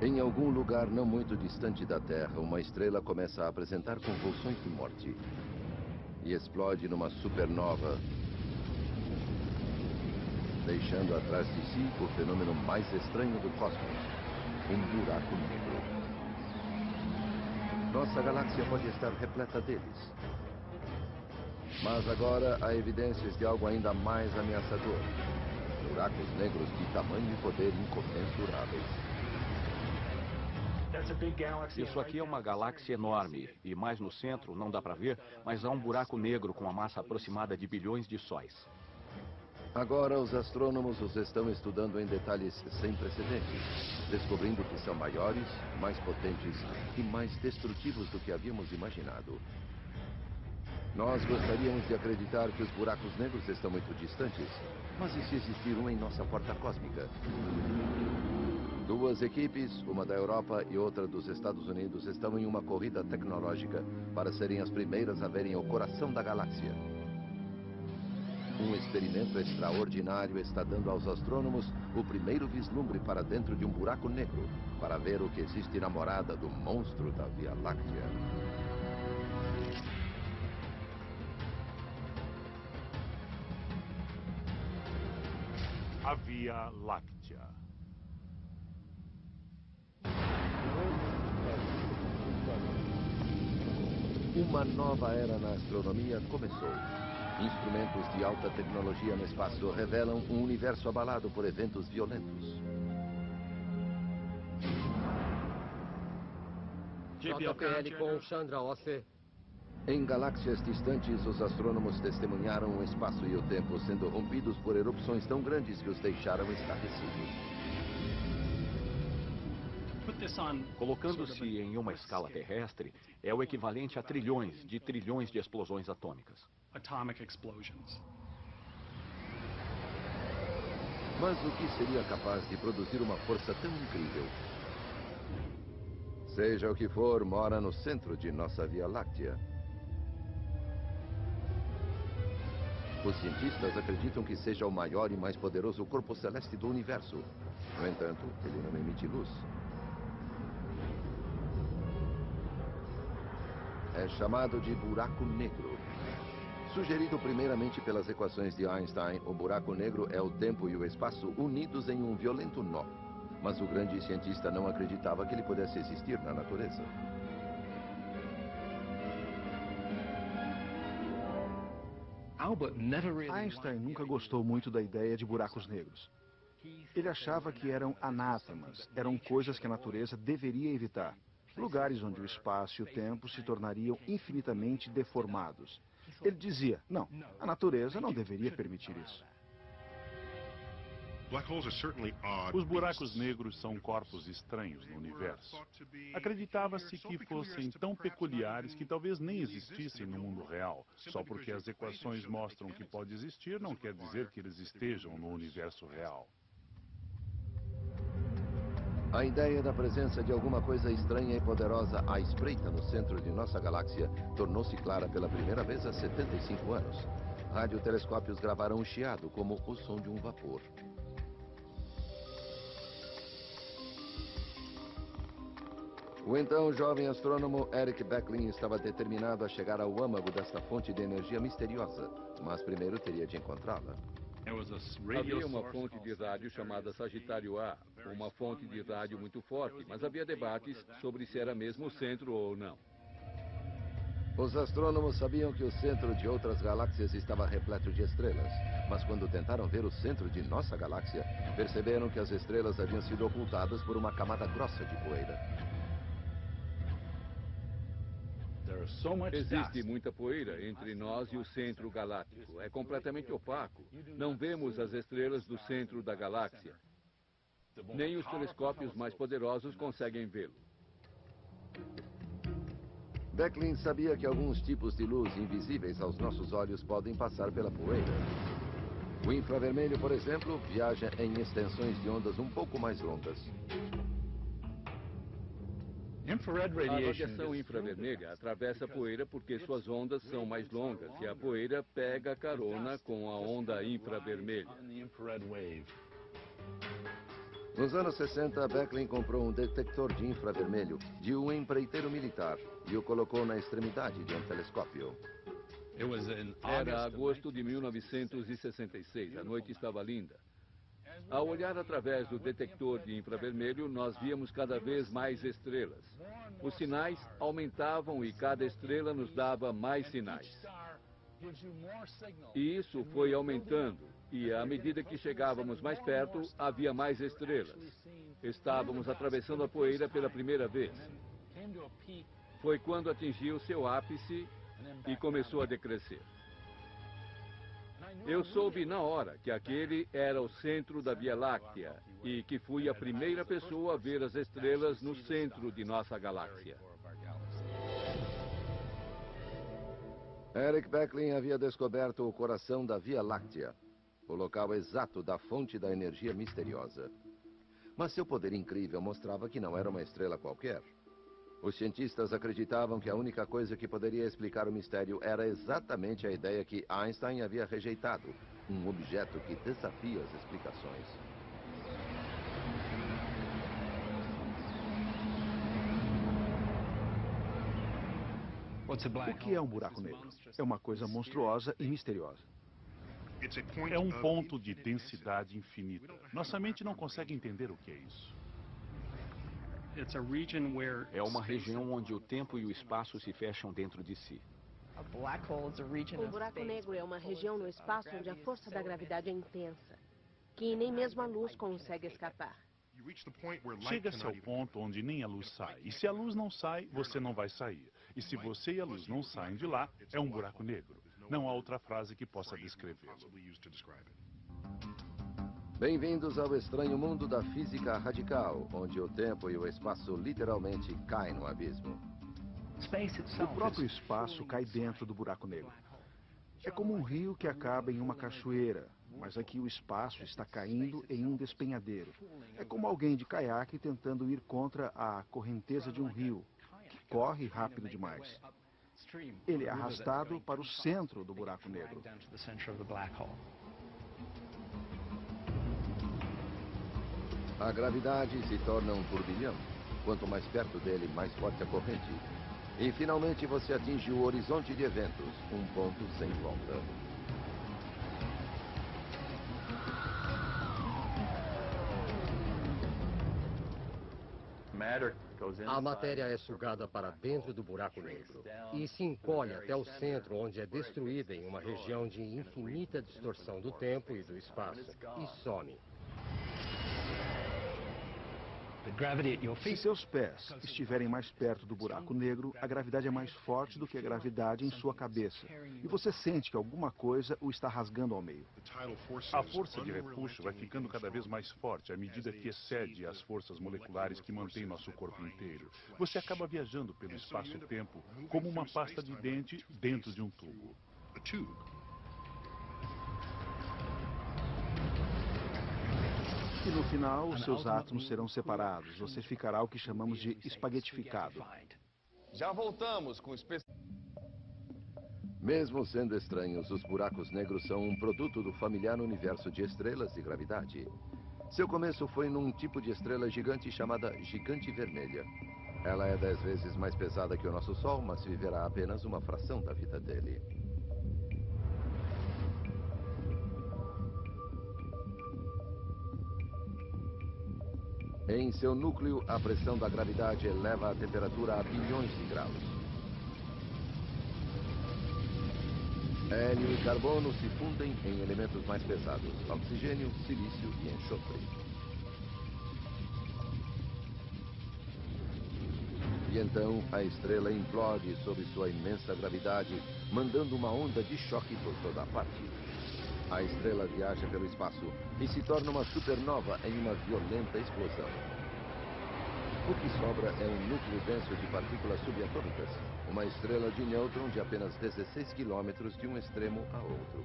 Em algum lugar não muito distante da Terra, uma estrela começa a apresentar convulsões de morte e explode numa supernova, deixando atrás de si o fenômeno mais estranho do cosmos, um buraco negro. Nossa galáxia pode estar repleta deles. Mas agora há evidências de algo ainda mais ameaçador. Buracos negros de tamanho e poder incomensuráveis. Isso aqui é uma galáxia enorme, e mais no centro, não dá para ver, mas há um buraco negro com uma massa aproximada de bilhões de sóis. Agora os astrônomos os estão estudando em detalhes sem precedentes, descobrindo que são maiores, mais potentes e mais destrutivos do que havíamos imaginado. Nós gostaríamos de acreditar que os buracos negros estão muito distantes, mas e se existir um em nossa porta cósmica? Duas equipes, uma da Europa e outra dos Estados Unidos, estão em uma corrida tecnológica para serem as primeiras a verem o coração da galáxia. Um experimento extraordinário está dando aos astrônomos o primeiro vislumbre para dentro de um buraco negro, para ver o que existe na morada do monstro da Via Láctea. A Via Láctea. Uma nova era na astronomia começou. Instrumentos de alta tecnologia no espaço revelam um universo abalado por eventos violentos. JPL com Chandra OC. Em galáxias distantes, os astrônomos testemunharam o espaço e o tempo sendo rompidos por erupções tão grandes que os deixaram estarrecidos. Colocando-se em uma escala terrestre, é o equivalente a trilhões de explosões atômicas. Mas o que seria capaz de produzir uma força tão incrível? Seja o que for, mora no centro de nossa Via Láctea. Os cientistas acreditam que seja o maior e mais poderoso corpo celeste do universo. No entanto, ele não emite luz. É chamado de buraco negro. Sugerido primeiramente pelas equações de Einstein, o buraco negro é o tempo e o espaço unidos em um violento nó. Mas o grande cientista não acreditava que ele pudesse existir na natureza. Einstein nunca gostou muito da ideia de buracos negros. Ele achava que eram anátemas, eram coisas que a natureza deveria evitar. Lugares onde o espaço e o tempo se tornariam infinitamente deformados. Ele dizia, não, a natureza não deveria permitir isso. Os buracos negros são corpos estranhos no universo. Acreditava-se que fossem tão peculiares que talvez nem existissem no mundo real. Só porque as equações mostram que pode existir, não quer dizer que eles estejam no universo real. A ideia da presença de alguma coisa estranha e poderosa à espreita no centro de nossa galáxia tornou-se clara pela primeira vez há 75 anos. Radiotelescópios gravaram um chiado como o som de um vapor. O então jovem astrônomo Eric Becklin estava determinado a chegar ao âmago desta fonte de energia misteriosa, mas primeiro teria de encontrá-la. Havia uma fonte de rádio chamada Sagitário A, uma fonte de rádio muito forte, mas havia debates sobre se era mesmo o centro ou não. Os astrônomos sabiam que o centro de outras galáxias estava repleto de estrelas, mas quando tentaram ver o centro de nossa galáxia, perceberam que as estrelas haviam sido ocultadas por uma camada grossa de poeira. Existe muita poeira entre nós e o centro galáctico. É completamente opaco. Não vemos as estrelas do centro da galáxia. Nem os telescópios mais poderosos conseguem vê-lo. Becklin sabia que alguns tipos de luz invisíveis aos nossos olhos podem passar pela poeira. O infravermelho, por exemplo, viaja em extensões de ondas um pouco mais longas. A radiação infravermelha atravessa a poeira porque suas ondas são mais longas e a poeira pega carona com a onda infravermelha. Nos anos 60, Beckley comprou um detector de infravermelho de um empreiteiro militar e o colocou na extremidade de um telescópio. Era agosto de 1966. A noite estava linda. Ao olhar através do detector de infravermelho, nós víamos cada vez mais estrelas. Os sinais aumentavam e cada estrela nos dava mais sinais. E isso foi aumentando. E à medida que chegávamos mais perto, havia mais estrelas. Estávamos atravessando a poeira pela primeira vez. Foi quando atingiu seu ápice e começou a decrescer. Eu soube na hora que aquele era o centro da Via Láctea e que fui a primeira pessoa a ver as estrelas no centro de nossa galáxia. Eric Beckley havia descoberto o coração da Via Láctea, o local exato da fonte da energia misteriosa. Mas seu poder incrível mostrava que não era uma estrela qualquer. Os cientistas acreditavam que a única coisa que poderia explicar o mistério era exatamente a ideia que Einstein havia rejeitado, um objeto que desafia as explicações. O que é um buraco negro? É uma coisa monstruosa e misteriosa. É um ponto de densidade infinita. Nossa mente não consegue entender o que é isso. É uma região onde o tempo e o espaço se fecham dentro de si. Um buraco negro é uma região no espaço onde a força da gravidade é intensa, que nem mesmo a luz consegue escapar. Chega-se ao ponto onde nem a luz sai. E se a luz não sai, você não vai sair. E se você e a luz não saem de lá, é um buraco negro. Não há outra frase que possa descrevê-lo. Bem-vindos ao estranho mundo da física radical, onde o tempo e o espaço literalmente caem no abismo. O próprio espaço cai dentro do buraco negro. É como um rio que acaba em uma cachoeira, mas aqui o espaço está caindo em um despenhadeiro. É como alguém de caiaque tentando ir contra a correnteza de um rio, que corre rápido demais. Ele é arrastado para o centro do buraco negro. A gravidade se torna um turbilhão. Quanto mais perto dele, mais forte a corrente. E finalmente você atinge o horizonte de eventos, um ponto sem volta. A matéria é sugada para dentro do buraco negro e se encolhe até o centro, onde é destruída em uma região de infinita distorção do tempo e do espaço, e some. Se seus pés estiverem mais perto do buraco negro, a gravidade é mais forte do que a gravidade em sua cabeça. E você sente que alguma coisa o está rasgando ao meio. A força de repuxo vai ficando cada vez mais forte à medida que excede as forças moleculares que mantêm nosso corpo inteiro. Você acaba viajando pelo espaço-tempo como uma pasta de dente dentro de um tubo. E no final, os seus átomos serão separados. Você ficará o que chamamos de espaguetificado. Já voltamos com Mesmo sendo estranhos, os buracos negros são um produto do familiar universo de estrelas e gravidade. Seu começo foi num tipo de estrela gigante chamada Gigante Vermelha. Ela é 10 vezes mais pesada que o nosso Sol, mas viverá apenas uma fração da vida dele. Em seu núcleo, a pressão da gravidade eleva a temperatura a bilhões de graus. Hélio e carbono se fundem em elementos mais pesados: oxigênio, silício e enxofre. E então a estrela implode sob sua imensa gravidade, mandando uma onda de choque por toda a parte. A estrela viaja pelo espaço e se torna uma supernova em uma violenta explosão. O que sobra é um núcleo denso de partículas subatômicas, uma estrela de nêutron de apenas 16 quilômetros de um extremo a outro.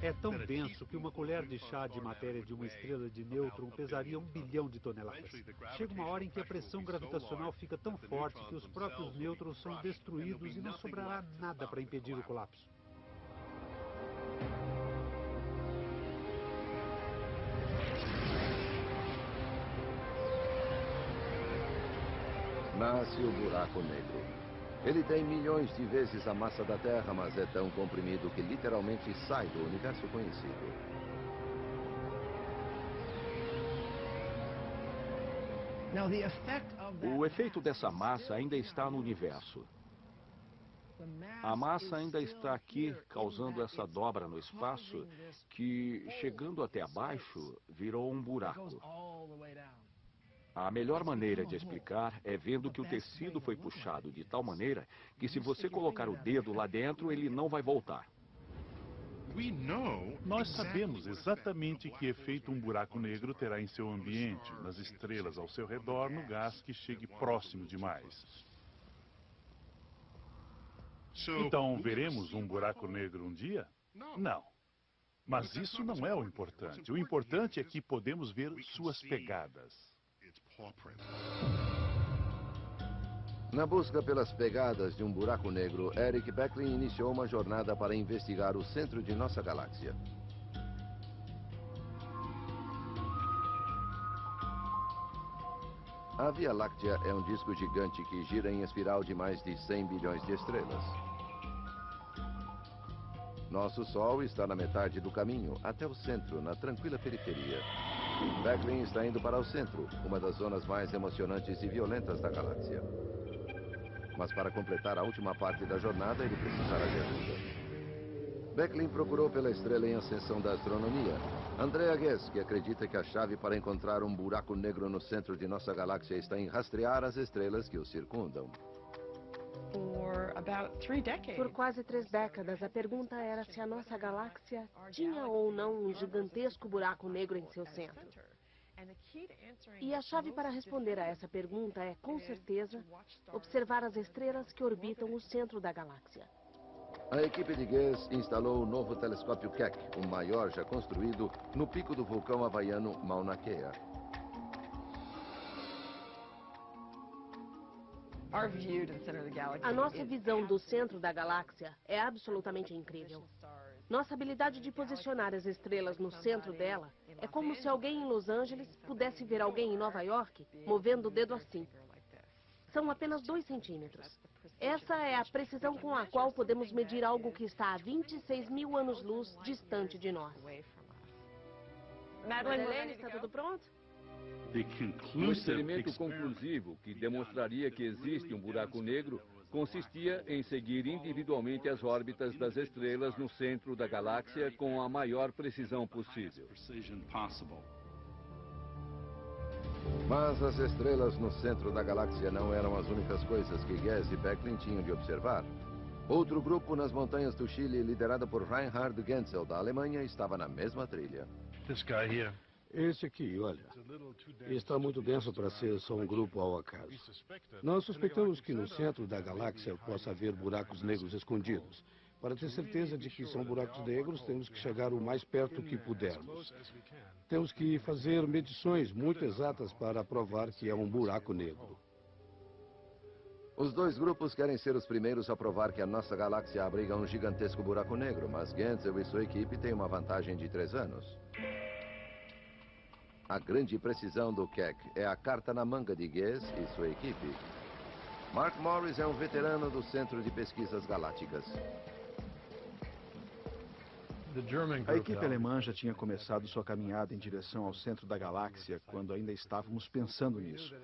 É tão denso que uma colher de chá de matéria de uma estrela de nêutron pesaria 1 bilhão de toneladas. Chega uma hora em que a pressão gravitacional fica tão forte que os próprios nêutrons são destruídos e não sobrará nada para impedir o colapso. Nasce o buraco negro. Ele tem milhões de vezes a massa da Terra, mas é tão comprimido que literalmente sai do universo conhecido. O efeito dessa massa ainda está no universo. A massa ainda está aqui, causando essa dobra no espaço, que, chegando até abaixo, virou um buraco. A melhor maneira de explicar é vendo que o tecido foi puxado de tal maneira que, se você colocar o dedo lá dentro, ele não vai voltar. Nós sabemos exatamente que efeito um buraco negro terá em seu ambiente, nas estrelas ao seu redor, no gás que chegue próximo demais. Então, veremos um buraco negro um dia? Não. Mas isso não é o importante. O importante é que podemos ver suas pegadas. Na busca pelas pegadas de um buraco negro, Eric Becklin iniciou uma jornada para investigar o centro de nossa galáxia. A Via Láctea é um disco gigante que gira em espiral de mais de 100 bilhões de estrelas. Nosso Sol está na metade do caminho, até o centro, na tranquila periferia. Becklin está indo para o centro, uma das zonas mais emocionantes e violentas da galáxia. Mas para completar a última parte da jornada, ele precisará de ajuda. Becklin procurou pela estrela em ascensão da astronomia, Andrea Ghez, que acredita que a chave para encontrar um buraco negro no centro de nossa galáxia está em rastrear as estrelas que o circundam. Por quase 3 décadas, a pergunta era se a nossa galáxia tinha ou não um gigantesco buraco negro em seu centro. E a chave para responder a essa pergunta é, com certeza, observar as estrelas que orbitam o centro da galáxia. A equipe de Ghez instalou o novo telescópio Keck, o maior já construído, no pico do vulcão havaiano Mauna Kea. A nossa visão do centro da galáxia é absolutamente incrível. Nossa habilidade de posicionar as estrelas no centro dela é como se alguém em Los Angeles pudesse ver alguém em Nova York movendo o dedo assim. São apenas 2 centímetros. Essa é a precisão com a qual podemos medir algo que está a 26 mil anos-luz distante de nós. Madeleine, está tudo pronto? O experimento conclusivo, que demonstraria que existe um buraco negro, consistia em seguir individualmente as órbitas das estrelas no centro da galáxia com a maior precisão possível. Mas as estrelas no centro da galáxia não eram as únicas coisas que Ghez e Becklin tinham de observar. Outro grupo nas montanhas do Chile, liderado por Reinhard Genzel, da Alemanha, estava na mesma trilha. Esse aqui, olha, está muito denso para ser só um grupo ao acaso. Nós suspeitamos que no centro da galáxia possa haver buracos negros escondidos. Para ter certeza de que são buracos negros, temos que chegar o mais perto que pudermos. Temos que fazer medições muito exatas para provar que é um buraco negro. Os 2 grupos querem ser os primeiros a provar que a nossa galáxia abriga um gigantesco buraco negro, mas Genzel e sua equipe têm uma vantagem de 3 anos. A grande precisão do Keck é a carta na manga de Ghez e sua equipe. Mark Morris é um veterano do Centro de Pesquisas Galácticas. A equipe alemã já tinha começado sua caminhada em direção ao centro da galáxia quando ainda estávamos pensando nisso.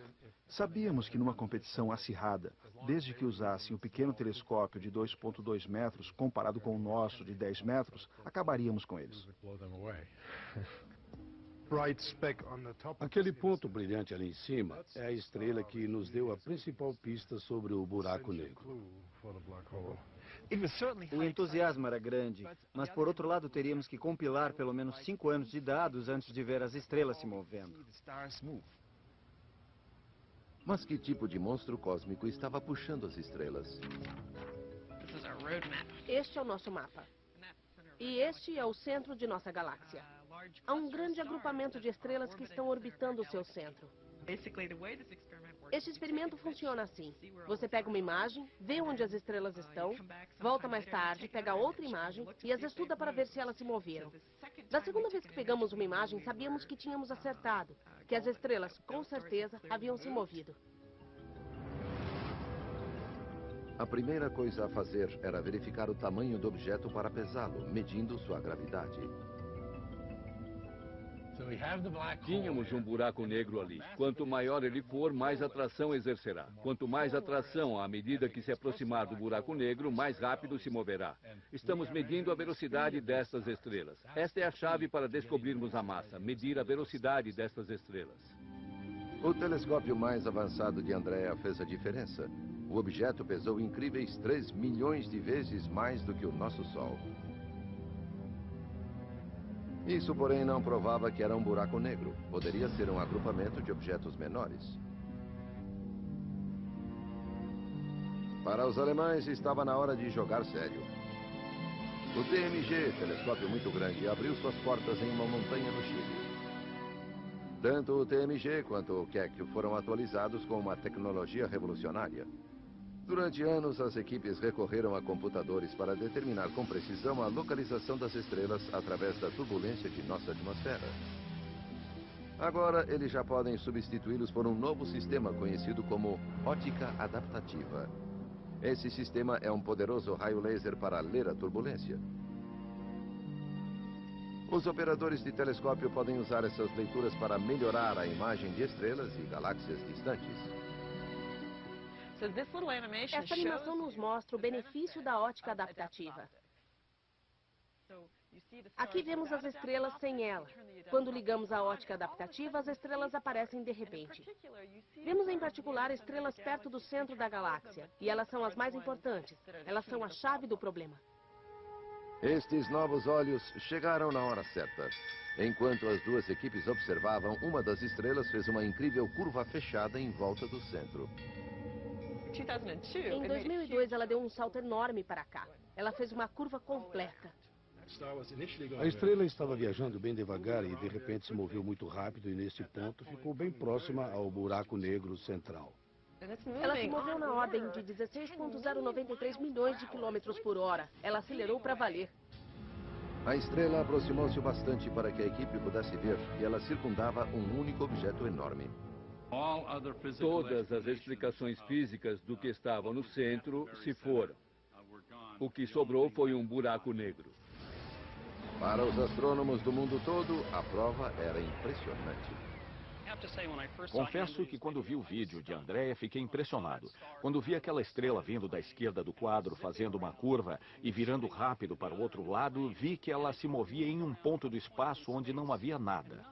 Sabíamos que numa competição acirrada, desde que usassem o pequeno telescópio de 2,2 metros comparado com o nosso de 10 metros, acabaríamos com eles. Aquele ponto brilhante ali em cima é a estrela que nos deu a principal pista sobre o buraco negro. O entusiasmo era grande, mas por outro lado teríamos que compilar pelo menos 5 anos de dados antes de ver as estrelas se movendo. Mas que tipo de monstro cósmico estava puxando as estrelas? Este é o nosso mapa. E este é o centro de nossa galáxia. Há um grande agrupamento de estrelas que estão orbitando o seu centro. Este experimento funciona assim. Você pega uma imagem, vê onde as estrelas estão, volta mais tarde, pega outra imagem e as estuda para ver se elas se moveram. Da segunda vez que pegamos uma imagem, sabíamos que tínhamos acertado, que as estrelas, com certeza, haviam se movido. A primeira coisa a fazer era verificar o tamanho do objeto para pesá-lo, medindo sua gravidade. Tínhamos um buraco negro ali. Quanto maior ele for, mais atração exercerá. Quanto mais atração, à medida que se aproximar do buraco negro, mais rápido se moverá. Estamos medindo a velocidade destas estrelas. Esta é a chave para descobrirmos a massa, medir a velocidade destas estrelas. O telescópio mais avançado de Andrea fez a diferença. O objeto pesou incríveis 3 milhões de vezes mais do que o nosso Sol. Isso, porém, não provava que era um buraco negro. Poderia ser um agrupamento de objetos menores. Para os alemães, estava na hora de jogar sério. O TMG, telescópio muito grande, abriu suas portas em uma montanha no Chile. Tanto o TMG quanto o Keck foram atualizados com uma tecnologia revolucionária. Durante anos, as equipes recorreram a computadores para determinar com precisão a localização das estrelas através da turbulência de nossa atmosfera. Agora, eles já podem substituí-los por um novo sistema conhecido como ótica adaptativa. Esse sistema é um poderoso raio laser para ler a turbulência. Os operadores de telescópio podem usar essas leituras para melhorar a imagem de estrelas e galáxias distantes. Essa animação nos mostra o benefício da ótica adaptativa. Aqui vemos as estrelas sem ela. Quando ligamos a ótica adaptativa, as estrelas aparecem de repente. Vemos em particular estrelas perto do centro da galáxia, e elas são as mais importantes. Elas são a chave do problema. Estes novos olhos chegaram na hora certa. Enquanto as duas equipes observavam, uma das estrelas fez uma incrível curva fechada em volta do centro. Em 2002, ela deu um salto enorme para cá. Ela fez uma curva completa. A estrela estava viajando bem devagar e de repente se moveu muito rápido e nesse ponto ficou bem próxima ao buraco negro central. Ela se moveu na ordem de 16,093 milhões de quilômetros por hora. Ela acelerou para valer. A estrela aproximou-se o bastante para que a equipe pudesse ver que ela circundava um único objeto enorme. Todas as explicações físicas do que estava no centro se foram. O que sobrou foi um buraco negro. Para os astrônomos do mundo todo, a prova era impressionante. Confesso que quando vi o vídeo de Andrea, fiquei impressionado. Quando vi aquela estrela vindo da esquerda do quadro, fazendo uma curva e virando rápido para o outro lado, vi que ela se movia em um ponto do espaço onde não havia nada.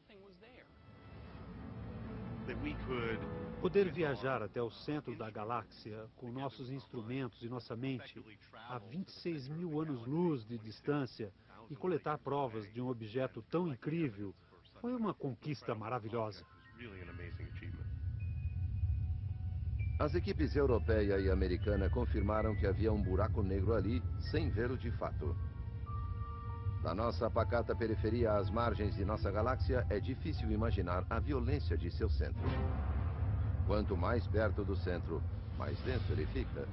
Poder viajar até o centro da galáxia com nossos instrumentos e nossa mente a 26 mil anos-luz de distância e coletar provas de um objeto tão incrível foi uma conquista maravilhosa. As equipes europeia e americana confirmaram que havia um buraco negro ali, sem vê-lo de fato. Na nossa pacata periferia às margens de nossa galáxia, é difícil imaginar a violência de seu centro. Quanto mais perto do centro, mais denso ele fica.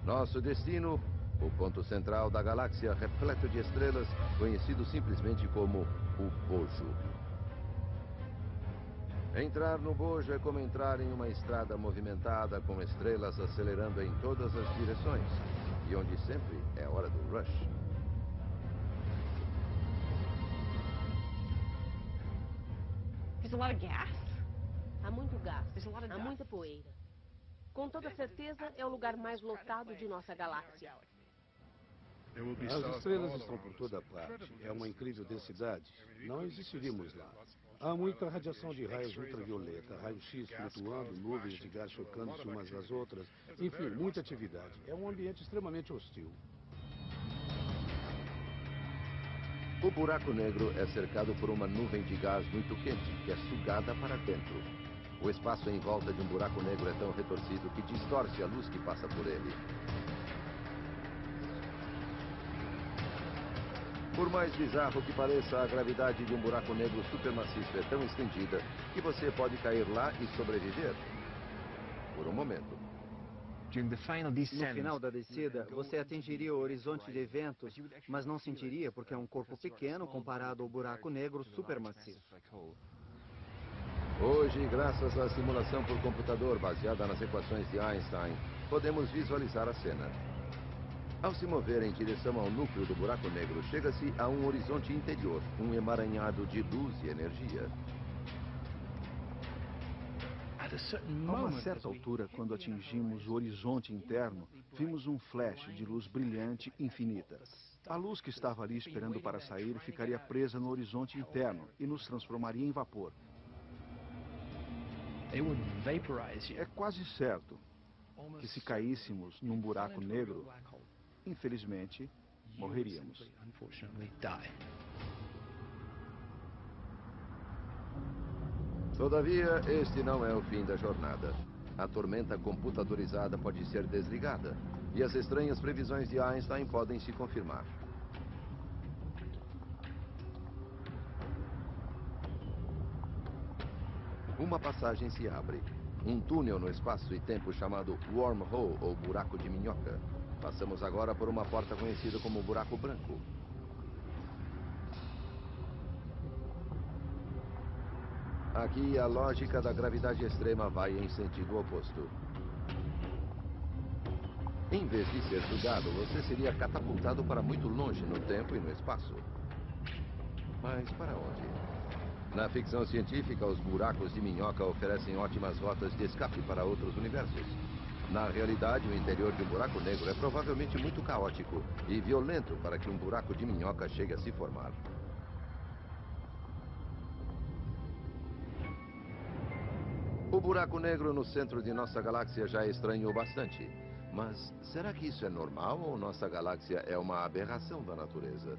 Nosso destino, o ponto central da galáxia repleto de estrelas, conhecido simplesmente como o Bojo. Entrar no Bojo é como entrar em uma estrada movimentada com estrelas acelerando em todas as direções, e onde sempre é hora do rush. Há muito gás, há muita poeira. Com toda certeza, é o lugar mais lotado de nossa galáxia. As estrelas estão por toda parte. É uma incrível densidade. Não existiríamos lá. Há muita radiação de raios ultravioleta, raio-x flutuando, nuvens de gás chocando-se umas nas outras. Enfim, muita atividade. É um ambiente extremamente hostil. O buraco negro é cercado por uma nuvem de gás muito quente, que é sugada para dentro. O espaço em volta de um buraco negro é tão retorcido que distorce a luz que passa por ele. Por mais bizarro que pareça, a gravidade de um buraco negro supermaciço é tão estendida que você pode cair lá e sobreviver. Por um momento. No final da descida, você atingiria o horizonte de eventos, mas não sentiria porque é um corpo pequeno comparado ao buraco negro supermaciço. Hoje, graças à simulação por computador baseada nas equações de Einstein, podemos visualizar a cena. Ao se mover em direção ao núcleo do buraco negro, chega-se a um horizonte interior, um emaranhado de luz e energia. A uma certa altura, quando atingimos o horizonte interno, vimos um flash de luz brilhante infinita. A luz que estava ali esperando para sair ficaria presa no horizonte interno e nos transformaria em vapor. É quase certo que se caíssemos num buraco negro, infelizmente, morreríamos. Todavia, este não é o fim da jornada. A tormenta computadorizada pode ser desligada e as estranhas previsões de Einstein podem se confirmar. Uma passagem se abre. Um túnel no espaço e tempo chamado wormhole, ou buraco de minhoca. Passamos agora por uma porta conhecida como buraco branco. Aqui, a lógica da gravidade extrema vai em sentido oposto. Em vez de ser jogado, você seria catapultado para muito longe no tempo e no espaço. Mas para onde? Na ficção científica, os buracos de minhoca oferecem ótimas rotas de escape para outros universos. Na realidade, o interior de um buraco negro é provavelmente muito caótico e violento para que um buraco de minhoca chegue a se formar. O buraco negro no centro de nossa galáxia já estranhou bastante. Mas será que isso é normal ou nossa galáxia é uma aberração da natureza?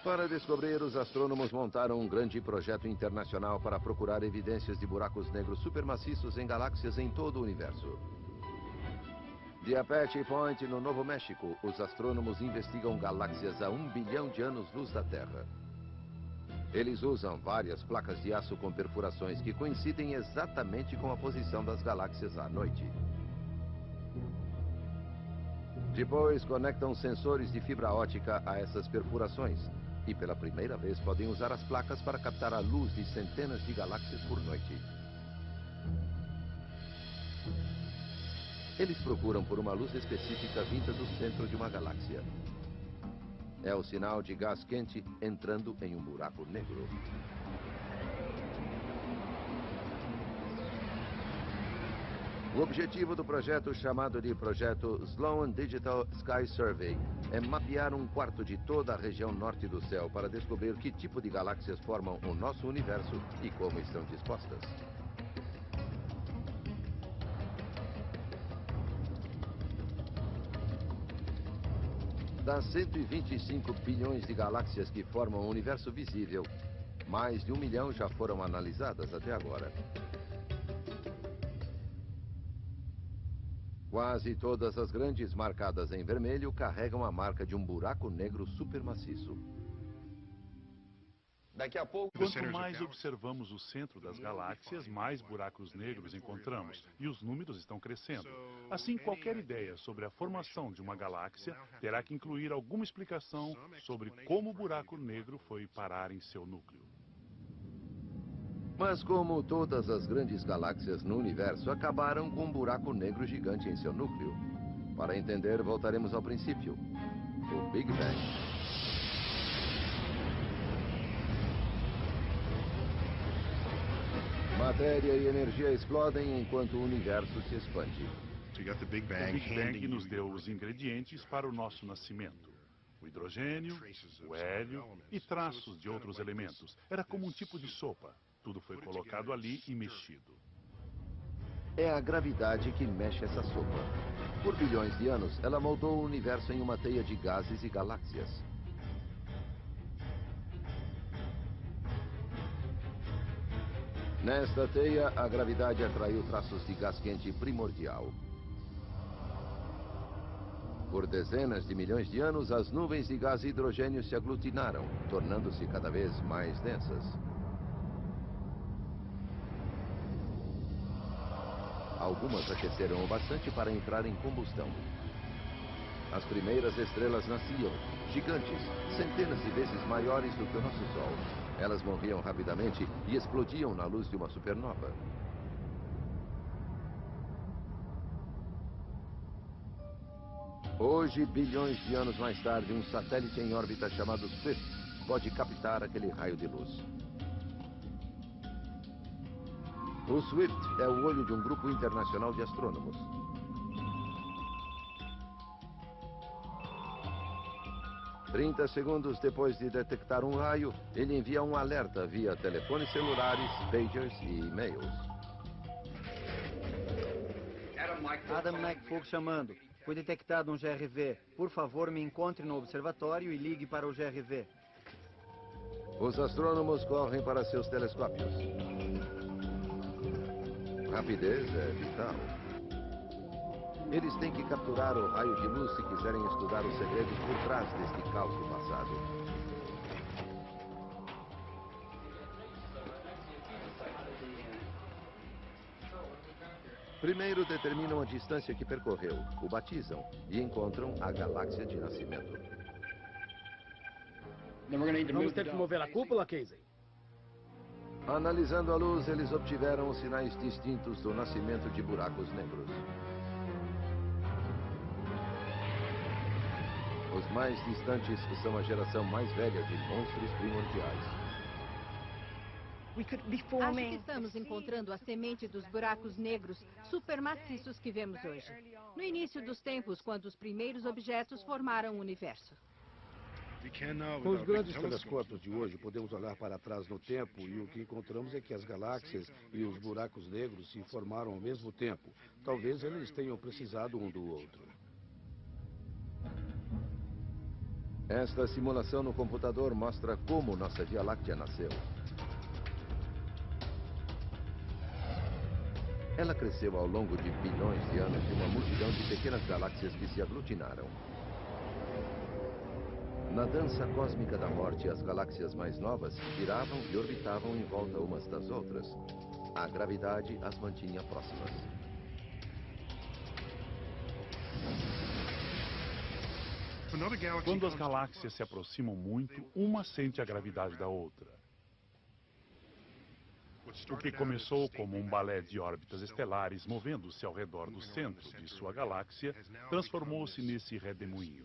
Para descobrir, os astrônomos montaram um grande projeto internacional para procurar evidências de buracos negros supermaciços em galáxias em todo o universo. De Apache Point, no Novo México, os astrônomos investigam galáxias a 1 bilhão de anos-luz da Terra. Eles usam várias placas de aço com perfurações que coincidem exatamente com a posição das galáxias à noite. Depois, conectam sensores de fibra ótica a essas perfurações. E pela primeira vez podem usar as placas para captar a luz de centenas de galáxias por noite. Eles procuram por uma luz específica vinda do centro de uma galáxia. É o sinal de gás quente entrando em um buraco negro. O objetivo do projeto, chamado de Projeto Sloan Digital Sky Survey, é mapear um quarto de toda a região norte do céu para descobrir que tipo de galáxias formam o nosso universo e como estão dispostas. Das 125 bilhões de galáxias que formam o universo visível, mais de 1 milhão já foram analisadas até agora. Quase todas as grandes marcadas em vermelho carregam a marca de um buraco negro supermaciço. Daqui a pouco... Quanto mais observamos o centro das galáxias, mais buracos negros encontramos, e os números estão crescendo. Assim, qualquer ideia sobre a formação de uma galáxia terá que incluir alguma explicação sobre como o buraco negro foi parar em seu núcleo. Mas como todas as grandes galáxias no universo acabaram com um buraco negro gigante em seu núcleo. Para entender, voltaremos ao princípio, o Big Bang. Matéria e energia explodem enquanto o universo se expande. O Big Bang nos deu os ingredientes para o nosso nascimento. O hidrogênio, o hélio e traços de outros elementos. Era como um tipo de sopa. Tudo foi colocado ali e mexido. É a gravidade que mexe essa sopa. Por bilhões de anos, ela moldou o universo em uma teia de gases e galáxias. Nesta teia, a gravidade atraiu traços de gás quente primordial. Por dezenas de milhões de anos, as nuvens de gás e hidrogênio se aglutinaram, tornando-se cada vez mais densas. Algumas aqueceram o bastante para entrar em combustão. As primeiras estrelas nasciam, gigantes, centenas de vezes maiores do que o nosso Sol. Elas morriam rapidamente e explodiam na luz de uma supernova. Hoje, bilhões de anos mais tarde, um satélite em órbita chamado Swift pode captar aquele raio de luz. O Swift é o olho de um grupo internacional de astrônomos. Trinta segundos depois de detectar um raio, ele envia um alerta via telefones celulares, pagers e e-mails. Adam McFook chamando. Foi detectado um GRV. Por favor, me encontre no observatório e ligue para o GRV. Os astrônomos correm para seus telescópios. Rapidez é vital. Eles têm que capturar o raio de luz se quiserem estudar os segredos por trás deste caos do passado. Primeiro determinam a distância que percorreu, o batizam e encontram a galáxia de nascimento. Vamos ter que mover a cúpula, Casey? Analisando a luz, eles obtiveram os sinais distintos do nascimento de buracos negros. Os mais distantes são a geração mais velha de monstros primordiais. Acho que estamos encontrando a semente dos buracos negros supermaciços que vemos hoje. No início dos tempos, quando os primeiros objetos formaram o universo. Com os grandes telescópios de hoje, podemos olhar para trás no tempo e o que encontramos é que as galáxias e os buracos negros se formaram ao mesmo tempo. Talvez eles tenham precisado um do outro. Esta simulação no computador mostra como nossa Via Láctea nasceu. Ela cresceu ao longo de bilhões de anos de uma multidão de pequenas galáxias que se aglutinaram. Na dança cósmica da morte, as galáxias mais novas giravam e orbitavam em volta umas das outras. A gravidade as mantinha próximas. Quando as galáxias se aproximam muito, uma sente a gravidade da outra. O que começou como um balé de órbitas estelares movendo-se ao redor do centro de sua galáxia, transformou-se nesse redemoinho.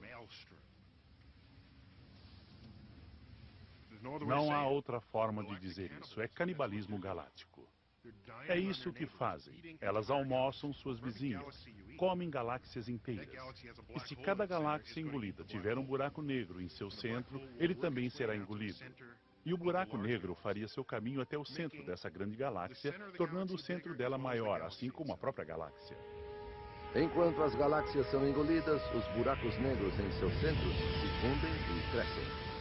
Não há outra forma de dizer isso, é canibalismo galáctico. É isso que fazem. Elas almoçam suas vizinhas, comem galáxias inteiras. E se cada galáxia engolida tiver um buraco negro em seu centro, ele também será engolido. E o buraco negro faria seu caminho até o centro dessa grande galáxia, tornando o centro dela maior, assim como a própria galáxia. Enquanto as galáxias são engolidas, os buracos negros em seus centros se fundem e crescem.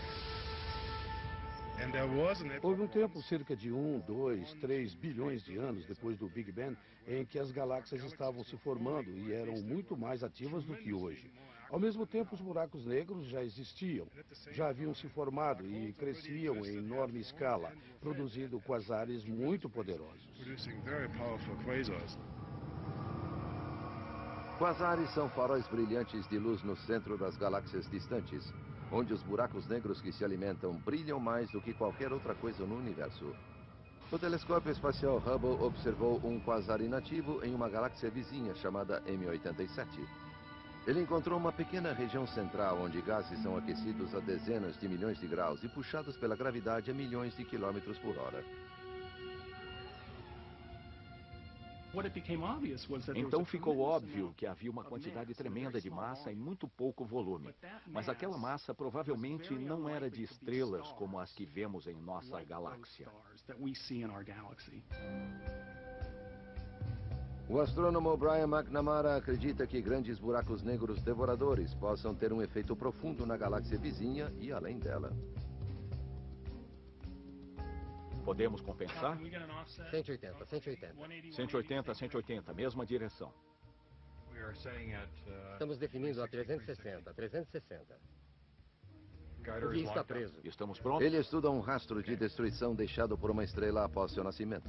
Houve um tempo, cerca de 1, 2, 3 bilhões de anos depois do Big Bang, em que as galáxias estavam se formando e eram muito mais ativas do que hoje. Ao mesmo tempo, os buracos negros já existiam, já haviam se formado e cresciam em enorme escala, produzindo quasares muito poderosos. Quasares são faróis brilhantes de luz no centro das galáxias distantes, onde os buracos negros que se alimentam brilham mais do que qualquer outra coisa no universo. O telescópio espacial Hubble observou um quasar inativo em uma galáxia vizinha chamada M87. Ele encontrou uma pequena região central onde gases são aquecidos a dezenas de milhões de graus e puxados pela gravidade a milhões de quilômetros por hora. Então ficou óbvio que havia uma quantidade tremenda de massa e muito pouco volume. Mas aquela massa provavelmente não era de estrelas como as que vemos em nossa galáxia. O astrônomo Brian McNamara acredita que grandes buracos negros devoradores possam ter um efeito profundo na galáxia vizinha e além dela. Podemos compensar? 180, 180. 180, 180, mesma direção. Estamos definindo a 360, 360. O guia está preso. Estamos prontos? Ele estuda um rastro de destruição deixado por uma estrela após seu nascimento.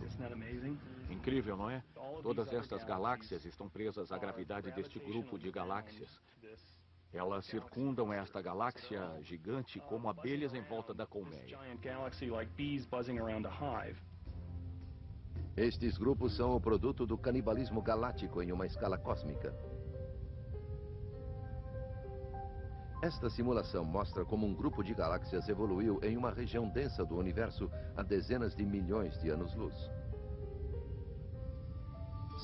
Incrível, não é? Todas estas galáxias estão presas à gravidade deste grupo de galáxias. Elas circundam esta galáxia gigante como abelhas em volta da colmeia. Estes grupos são o produto do canibalismo galáctico em uma escala cósmica. Esta simulação mostra como um grupo de galáxias evoluiu em uma região densa do universo há dezenas de milhões de anos-luz.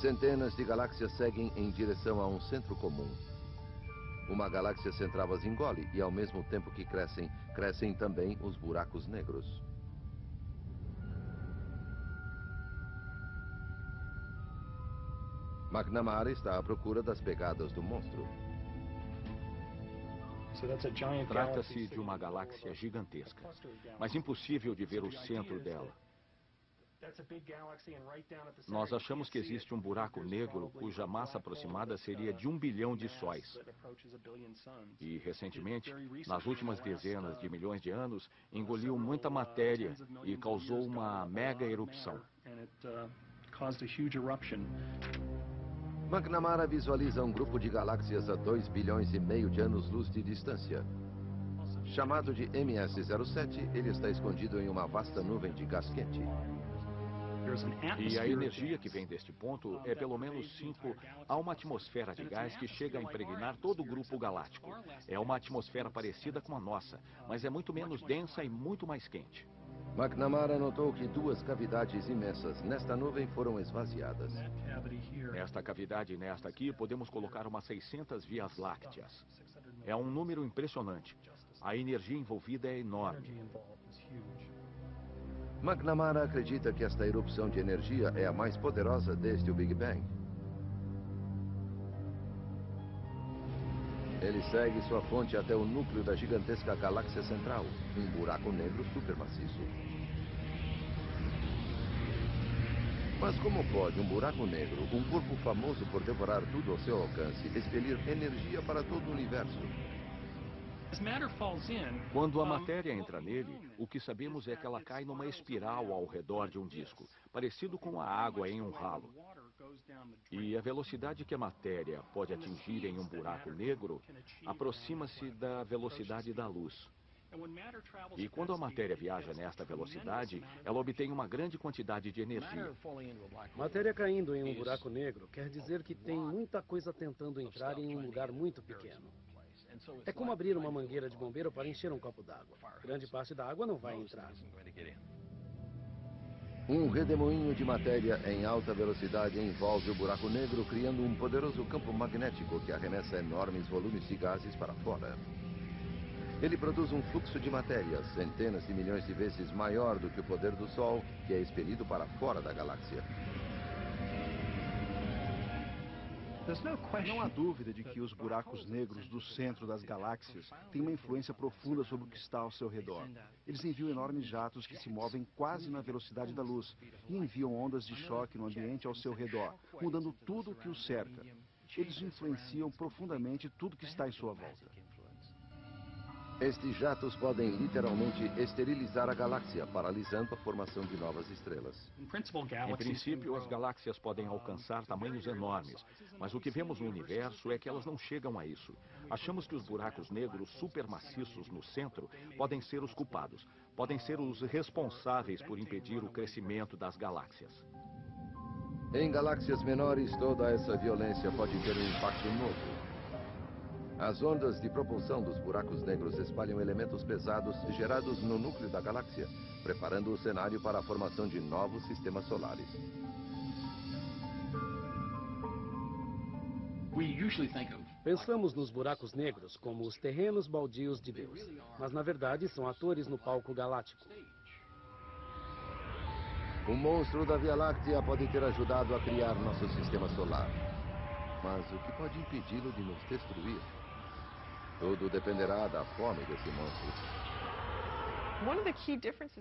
Centenas de galáxias seguem em direção a um centro comum. Uma galáxia central as engole e, ao mesmo tempo que crescem, crescem também os buracos negros. McNamara está à procura das pegadas do monstro. Trata-se de uma galáxia gigantesca, mas impossível de ver o centro dela. Nós achamos que existe um buraco negro cuja massa aproximada seria de 1 bilhão de sóis. E, recentemente, nas últimas dezenas de milhões de anos, engoliu muita matéria e causou uma mega erupção. McNamara visualiza um grupo de galáxias a 2 bilhões e meio de anos-luz de distância. Chamado de MS-07, ele está escondido em uma vasta nuvem de gás quente. E a energia que vem deste ponto é pelo menos 5 a uma atmosfera de gás que chega a impregnar todo o grupo galáctico. É uma atmosfera parecida com a nossa, mas é muito menos densa e muito mais quente. McNamara notou que 2 cavidades imensas nesta nuvem foram esvaziadas. Nesta cavidade e nesta aqui, podemos colocar umas 600 vias lácteas. É um número impressionante. A energia envolvida é enorme. McNamara acredita que esta erupção de energia é a mais poderosa desde o Big Bang. Ele segue sua fonte até o núcleo da gigantesca galáxia central, um buraco negro supermaciço. Mas como pode um buraco negro, um corpo famoso por devorar tudo ao seu alcance, expelir energia para todo o universo? Quando a matéria entra nele, o que sabemos é que ela cai numa espiral ao redor de um disco, parecido com a água em um ralo. E a velocidade que a matéria pode atingir em um buraco negro aproxima-se da velocidade da luz. E quando a matéria viaja nesta velocidade, ela obtém uma grande quantidade de energia. Matéria caindo em um buraco negro quer dizer que tem muita coisa tentando entrar em um lugar muito pequeno. É como abrir uma mangueira de bombeiro para encher um copo d'água. Grande parte da água não vai entrar. Um redemoinho de matéria em alta velocidade envolve o buraco negro, criando um poderoso campo magnético que arremessa enormes volumes de gases para fora. Ele produz um fluxo de matéria centenas de milhões de vezes maior do que o poder do Sol, que é expelido para fora da galáxia. Não há dúvida de que os buracos negros do centro das galáxias têm uma influência profunda sobre o que está ao seu redor. Eles enviam enormes jatos que se movem quase na velocidade da luz e enviam ondas de choque no ambiente ao seu redor, mudando tudo o que o cerca. Eles influenciam profundamente tudo que está em sua volta. Estes jatos podem literalmente esterilizar a galáxia, paralisando a formação de novas estrelas. Em princípio, as galáxias podem alcançar tamanhos enormes, mas o que vemos no universo é que elas não chegam a isso. Achamos que os buracos negros supermaciços no centro podem ser os culpados, podem ser os responsáveis por impedir o crescimento das galáxias. Em galáxias menores, toda essa violência pode ter um impacto novo. As ondas de propulsão dos buracos negros espalham elementos pesados gerados no núcleo da galáxia, preparando o cenário para a formação de novos sistemas solares. Pensamos nos buracos negros como os terrenos baldios de Deus, mas na verdade são atores no palco galáctico. O monstro da Via Láctea pode ter ajudado a criar nosso sistema solar. Mas o que pode impedi-lo de nos destruir? Tudo dependerá da fome desse monstro.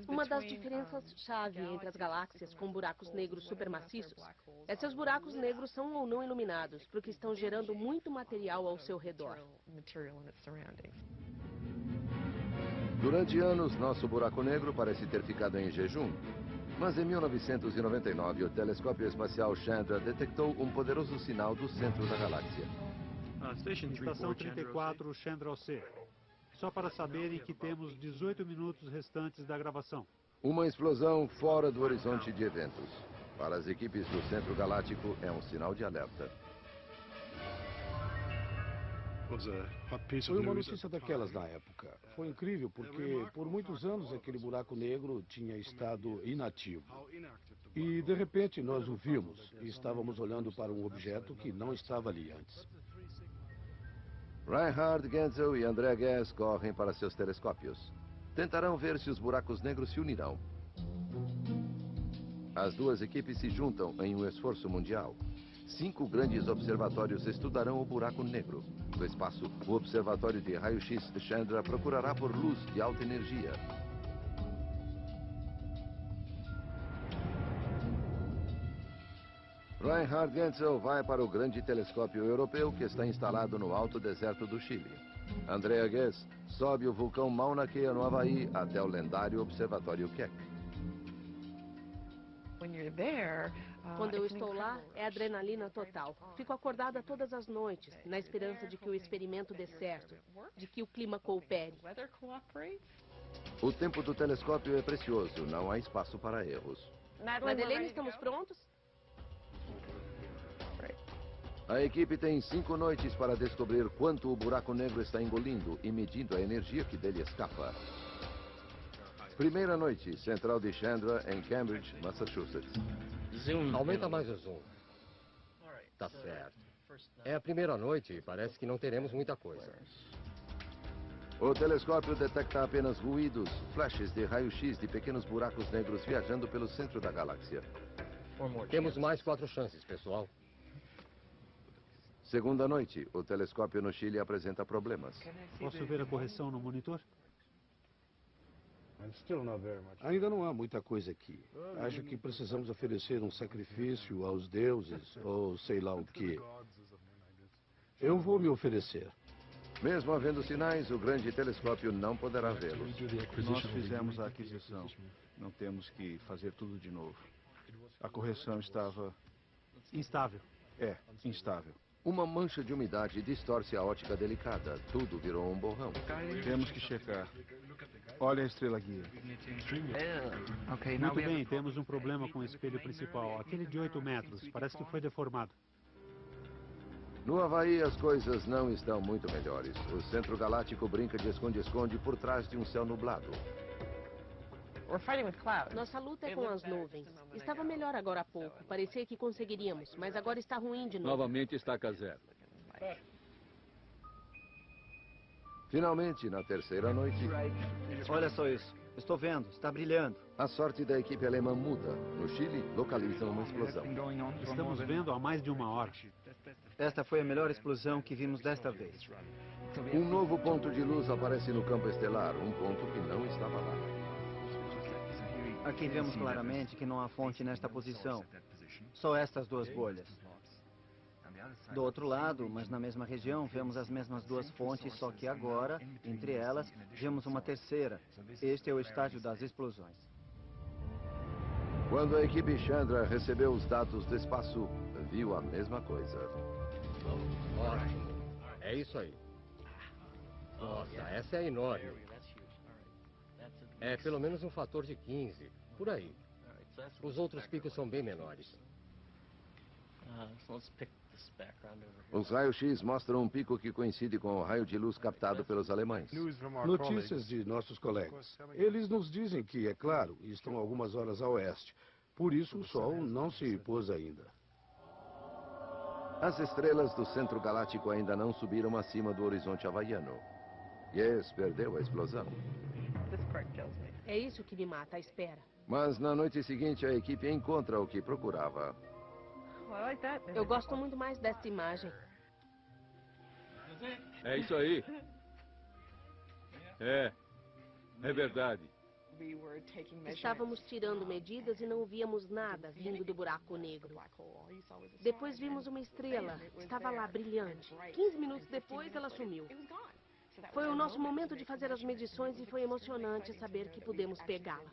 Uma das diferenças-chave entre as galáxias com buracos negros supermaciços é se os buracos negros são ou não iluminados, porque estão gerando muito material ao seu redor. Durante anos, nosso buraco negro parece ter ficado em jejum. Mas em 1999, o telescópio espacial Chandra detectou um poderoso sinal do centro da galáxia. Estação 34, Chandra C. Só para saberem que temos 18 minutos restantes da gravação. Uma explosão fora do horizonte de eventos. Para as equipes do Centro Galáctico, é um sinal de alerta. Foi uma notícia daquelas na época. Foi incrível porque, por muitos anos, aquele buraco negro tinha estado inativo. E, de repente, nós o vimos e estávamos olhando para um objeto que não estava ali antes. Reinhard Genzel e André Ghez correm para seus telescópios. Tentarão ver se os buracos negros se unirão. As duas equipes se juntam em um esforço mundial. 5 grandes observatórios estudarão o buraco negro. Do espaço, o Observatório de Raio-X Chandra procurará por luz de alta energia. Reinhard Genzel vai para o grande telescópio europeu que está instalado no alto deserto do Chile. Andrea Ghez sobe o vulcão Mauna Kea no Havaí até o lendário Observatório Keck. Quando eu estou lá, é adrenalina total. Fico acordada todas as noites, na esperança de que o experimento dê certo, de que o clima coopere. O tempo do telescópio é precioso, não há espaço para erros. Madeleine, estamos prontos? A equipe tem 5 noites para descobrir quanto o buraco negro está engolindo e medindo a energia que dele escapa. Primeira noite, central de Chandra, em Cambridge, Massachusetts. Aumenta mais o zoom. Tá certo. É a primeira noite e parece que não teremos muita coisa. O telescópio detecta apenas ruídos, flashes de raio-x de pequenos buracos negros viajando pelo centro da galáxia. Temos mais 4 chances, pessoal. Segunda noite, o telescópio no Chile apresenta problemas. Posso ver a correção no monitor? Ainda não há muita coisa aqui. Acho que precisamos oferecer um sacrifício aos deuses, ou sei lá o quê. Eu vou me oferecer. Mesmo havendo sinais, o grande telescópio não poderá vê-los. Nós fizemos a aquisição. Não temos que fazer tudo de novo. A correção estava... instável. É, instável. Uma mancha de umidade distorce a ótica delicada. Tudo virou um borrão. Temos que checar. Olha a estrela guia. Muito bem, temos um problema com o espelho principal. Aquele de 8 metros. Parece que foi deformado. No Havaí, as coisas não estão muito melhores. O Centro Galáctico brinca de esconde-esconde por trás de um céu nublado. Nossa luta é com as nuvens. Estava melhor agora há pouco. Parecia que conseguiríamos, mas agora está ruim de novo. Novamente estaca zero. Finalmente, na terceira noite... Olha só isso. Estou vendo. Está brilhando. A sorte da equipe alemã muda. No Chile, localizam uma explosão. Estamos vendo há mais de 1 hora. Esta foi a melhor explosão que vimos desta vez. Um novo ponto de luz aparece no campo estelar, um ponto que não estava lá. Aqui vemos claramente que não há fonte nesta posição. Só estas 2 bolhas. Do outro lado, mas na mesma região, vemos as mesmas 2 fontes, só que agora, entre elas, vemos uma terceira. Este é o estágio das explosões. Quando a equipe Chandra recebeu os dados do espaço, viu a mesma coisa. Ótimo. É isso aí. Nossa, essa é enorme. É pelo menos um fator de 15, por aí. Os outros picos são bem menores. Os raios-x mostram um pico que coincide com o raio de luz captado pelos alemães. Notícias de nossos colegas. Eles nos dizem que, é claro, estão algumas horas a oeste. Por isso, o Sol não se pôs ainda. As estrelas do Centro Galáctico ainda não subiram acima do horizonte havaiano. Yes perdeu a explosão. É isso que me mata, a espera. Mas na noite seguinte, a equipe encontra o que procurava. Eu gosto muito mais desta imagem. É isso aí. É verdade. Estávamos tirando medidas e não víamos nada vindo do buraco negro. Depois vimos uma estrela. Estava lá, brilhante. 15 minutos depois, ela sumiu. Foi o nosso momento de fazer as medições e foi emocionante saber que pudemos pegá-la.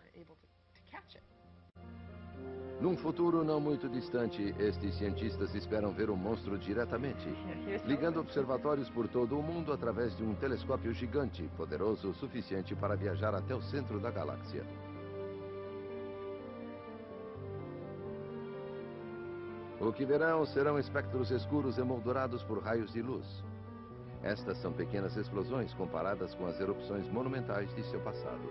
Num futuro não muito distante, estes cientistas esperam ver o monstro diretamente, ligando observatórios por todo o mundo através de um telescópio gigante, poderoso o suficiente para viajar até o centro da galáxia. O que verão serão espectros escuros emoldurados por raios de luz. Estas são pequenas explosões comparadas com as erupções monumentais de seu passado.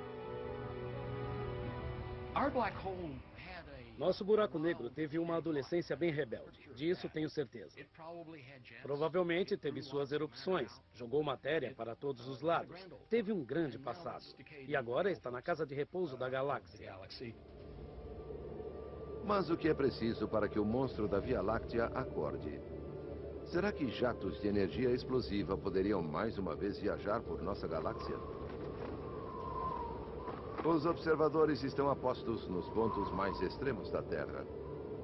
Nosso buraco negro teve uma adolescência bem rebelde. Disso tenho certeza. Provavelmente teve suas erupções. Jogou matéria para todos os lados. Teve um grande passado. E agora está na casa de repouso da galáxia. Mas o que é preciso para que o monstro da Via Láctea acorde? Será que jatos de energia explosiva poderiam mais uma vez viajar por nossa galáxia? Os observadores estão apostos nos pontos mais extremos da Terra.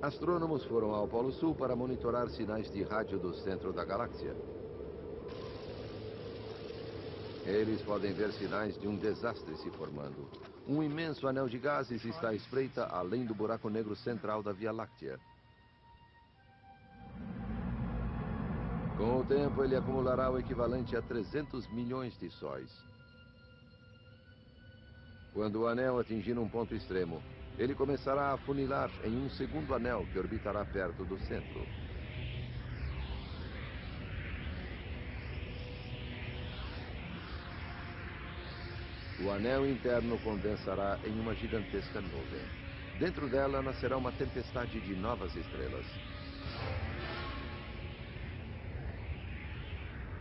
Astrônomos foram ao Polo Sul para monitorar sinais de rádio do centro da galáxia. Eles podem ver sinais de um desastre se formando. Um imenso anel de gases está à espreita além do buraco negro central da Via Láctea. Com o tempo, ele acumulará o equivalente a 300 milhões de sóis. Quando o anel atingir um ponto extremo, ele começará a afunilar em um segundo anel que orbitará perto do centro. O anel interno condensará em uma gigantesca nuvem. Dentro dela nascerá uma tempestade de novas estrelas.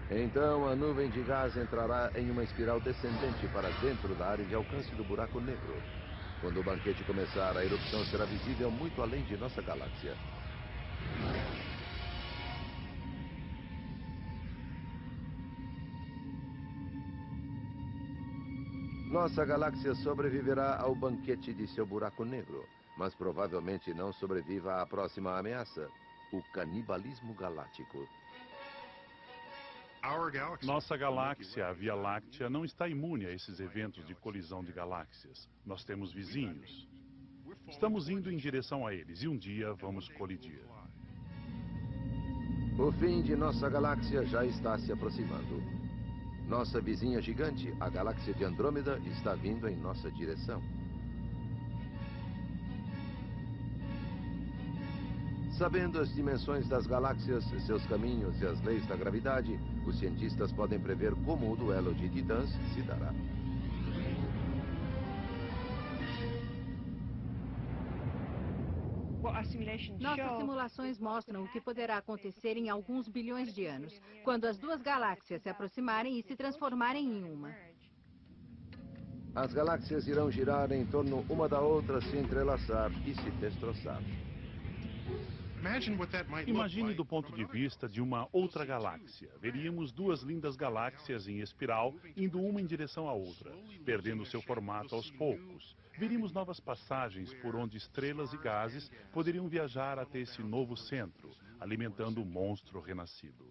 Então, a nuvem de gás entrará em uma espiral descendente para dentro da área de alcance do buraco negro. Quando o banquete começar, a erupção será visível muito além de nossa galáxia. Nossa galáxia sobreviverá ao banquete de seu buraco negro, mas provavelmente não sobreviva à próxima ameaça, o canibalismo galáctico. Nossa galáxia, a Via Láctea, não está imune a esses eventos de colisão de galáxias. Nós temos vizinhos. Estamos indo em direção a eles e um dia vamos colidir. O fim de nossa galáxia já está se aproximando. Nossa vizinha gigante, a galáxia de Andrômeda, está vindo em nossa direção. Sabendo as dimensões das galáxias, seus caminhos e as leis da gravidade, os cientistas podem prever como o duelo de titãs se dará. Nossas simulações mostram o que poderá acontecer em alguns bilhões de anos, quando as duas galáxias se aproximarem e se transformarem em uma. As galáxias irão girar em torno uma da outra, se entrelaçar e se destroçar. Imagine do ponto de vista de uma outra galáxia. Veríamos duas lindas galáxias em espiral, indo uma em direção à outra, perdendo seu formato aos poucos. Veríamos novas passagens por onde estrelas e gases poderiam viajar até esse novo centro, alimentando o monstro renascido.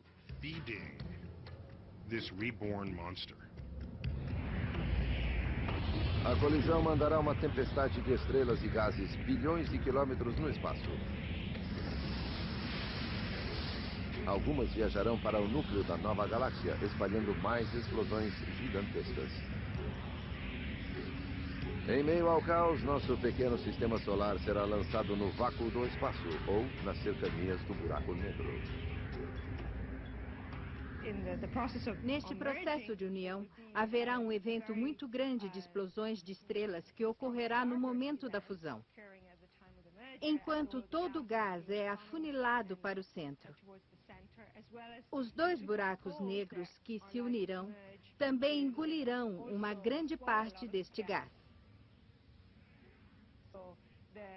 A colisão mandará uma tempestade de estrelas e gases bilhões de quilômetros no espaço. Algumas viajarão para o núcleo da nova galáxia, espalhando mais explosões gigantescas. Em meio ao caos, nosso pequeno sistema solar será lançado no vácuo do espaço ou nas cercanias do buraco negro. Neste processo de união, haverá um evento muito grande de explosões de estrelas que ocorrerá no momento da fusão. Enquanto todo o gás é afunilado para o centro. Os dois buracos negros que se unirão também engolirão uma grande parte deste gás.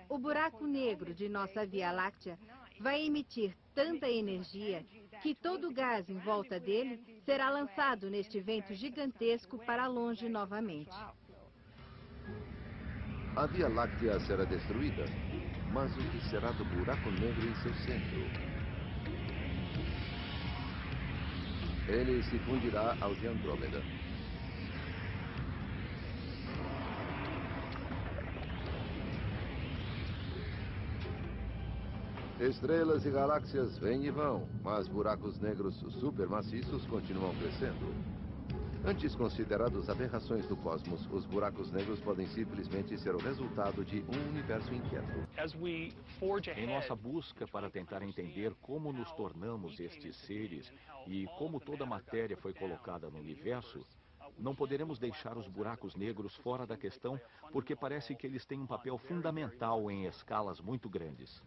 O buraco negro de nossa Via Láctea vai emitir tanta energia que todo o gás em volta dele será lançado neste vento gigantesco para longe novamente. A Via Láctea será destruída, mas o que será do buraco negro em seu centro? Ele se fundirá ao de Andrômeda. Estrelas e galáxias vêm e vão, mas buracos negros supermaciços continuam crescendo. Antes considerados aberrações do cosmos, os buracos negros podem simplesmente ser o resultado de um universo inquieto. Em nossa busca para tentar entender como nos tornamos estes seres e como toda a matéria foi colocada no universo, não poderemos deixar os buracos negros fora da questão, porque parece que eles têm um papel fundamental em escalas muito grandes.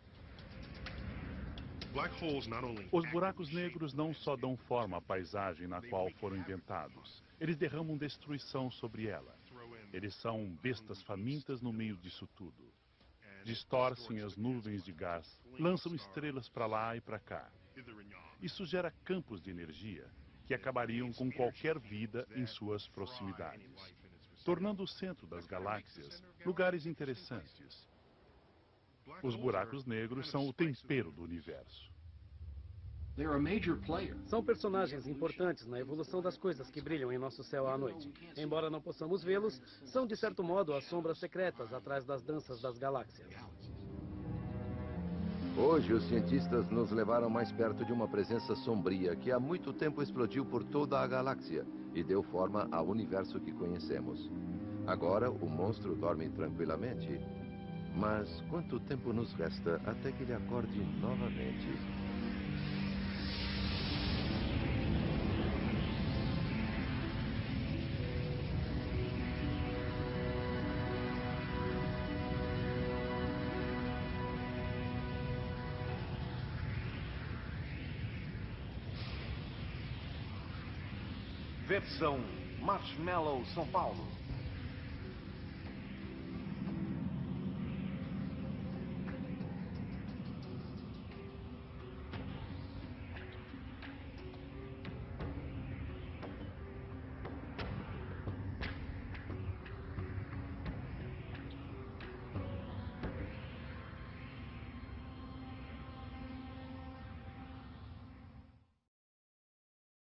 Os buracos negros não só dão forma à paisagem na qual foram inventados, eles derramam destruição sobre ela. Eles são bestas famintas no meio disso tudo. Distorcem as nuvens de gás, lançam estrelas para lá e para cá. Isso gera campos de energia que acabariam com qualquer vida em suas proximidades, tornando o centro das galáxias lugares interessantes. Os buracos negros são o tempero do universo. São personagens importantes na evolução das coisas que brilham em nosso céu à noite. Embora não possamos vê-los, são de certo modo as sombras secretas atrás das danças das galáxias. Hoje, os cientistas nos levaram mais perto de uma presença sombria que há muito tempo explodiu por toda a galáxia e deu forma ao universo que conhecemos. Agora, o monstro dorme tranquilamente. Mas quanto tempo nos resta até que ele acorde novamente? Versão Marshmallow São Paulo.